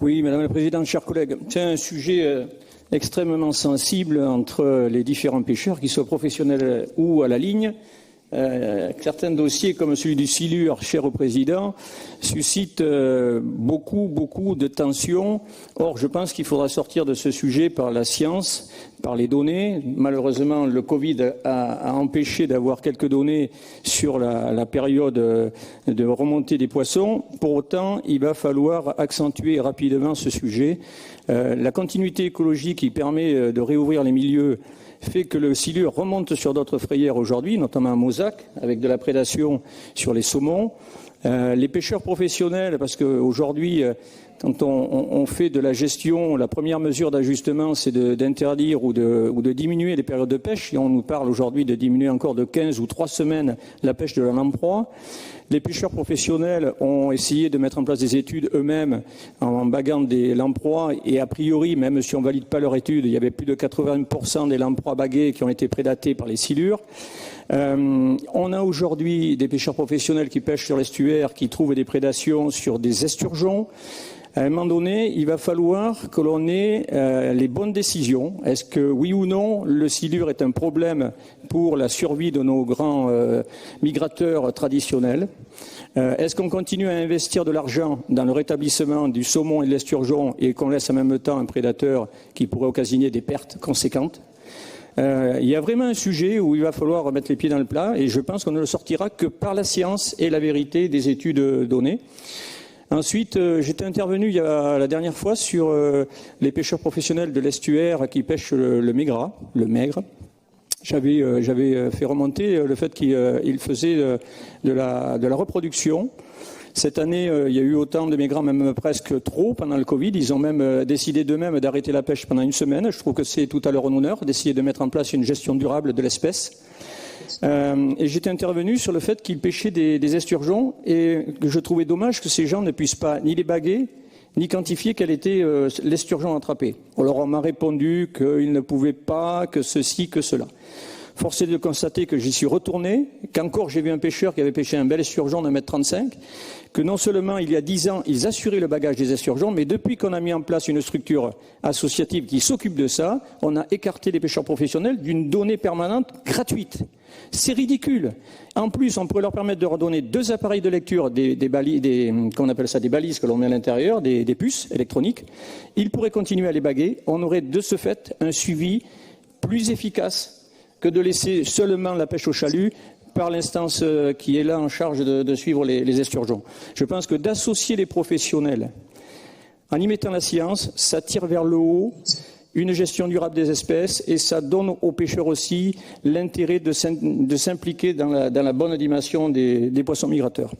Oui, Madame la Présidente, chers collègues, c'est un sujet extrêmement sensible entre les différents pêcheurs, qu'ils soient professionnels ou à la ligne. Certains dossiers, comme celui du silure, cher au Président, suscitent beaucoup de tensions. Or, je pense qu'il faudra sortir de ce sujet par la science, par les données. Malheureusement, le Covid a empêché d'avoir quelques données sur la période de remontée des poissons. Pour autant, il va falloir accentuer rapidement ce sujet. La continuité écologique qui permet de réouvrir les milieux fait que le silure remonte sur d'autres frayères aujourd'hui, notamment à Mozac, avec de la prédation sur les saumons. Les pêcheurs professionnels, parce qu'aujourd'hui, quand on fait de la gestion, la première mesure d'ajustement, c'est d'interdire ou de diminuer les périodes de pêche. Et on nous parle aujourd'hui de diminuer encore de 15 ou 3 semaines la pêche de la lamproie. Les pêcheurs professionnels ont essayé de mettre en place des études eux-mêmes en baguant des lamproies et a priori, même si on ne valide pas leur étude, il y avait plus de 80% des lamproies baguées qui ont été prédatées par les silures. On a aujourd'hui des pêcheurs professionnels qui pêchent sur l'estuaire, qui trouvent des prédations sur des esturgeons. À un moment donné, il va falloir que l'on ait les bonnes décisions. Est-ce que, oui ou non, le silure est un problème pour la survie de nos grands migrateurs traditionnels? Est-ce qu'on continue à investir de l'argent dans le rétablissement du saumon et de l'esturgeon et qu'on laisse en même temps un prédateur qui pourrait occasionner des pertes conséquentes? Il y a vraiment un sujet où il va falloir remettre les pieds dans le plat et je pense qu'on ne le sortira que par la science et la vérité des études données. Ensuite, j'étais intervenu la dernière fois sur les pêcheurs professionnels de l'estuaire qui pêchent le maigre. J'avais fait remonter le fait qu'ils faisaient de la reproduction. Cette année, il y a eu autant de maigrants, même presque trop, pendant le Covid. Ils ont même décidé d'eux-mêmes d'arrêter la pêche pendant une semaine. Je trouve que c'est tout à leur honneur d'essayer de mettre en place une gestion durable de l'espèce. Et j'étais intervenu sur le fait qu'ils pêchaient des esturgeons et que je trouvais dommage que ces gens ne puissent pas ni les baguer, ni quantifier quel était l'esturgeon attrapé. Alors on m'a répondu qu'ils ne pouvaient pas, que ceci, que cela. Force est de constater que j'y suis retourné, qu'encore j'ai vu un pêcheur qui avait pêché un bel esturgeon d'1,35 m, que non seulement il y a 10 ans, ils assuraient le bagage des esturgeons, mais depuis qu'on a mis en place une structure associative qui s'occupe de ça, on a écarté les pêcheurs professionnels d'une donnée permanente gratuite. C'est ridicule. En plus, on pourrait leur permettre de redonner 2 appareils de lecture, des balises que l'on met à l'intérieur, des puces électroniques. Ils pourraient continuer à les baguer. On aurait de ce fait un suivi plus efficace que de laisser seulement la pêche au chalut par l'instance qui est là en charge de suivre les esturgeons. Je pense que d'associer les professionnels en y mettant la science, ça tire vers le haut une gestion durable des espèces et ça donne aux pêcheurs aussi l'intérêt de s'impliquer dans la bonne animation des poissons migrateurs.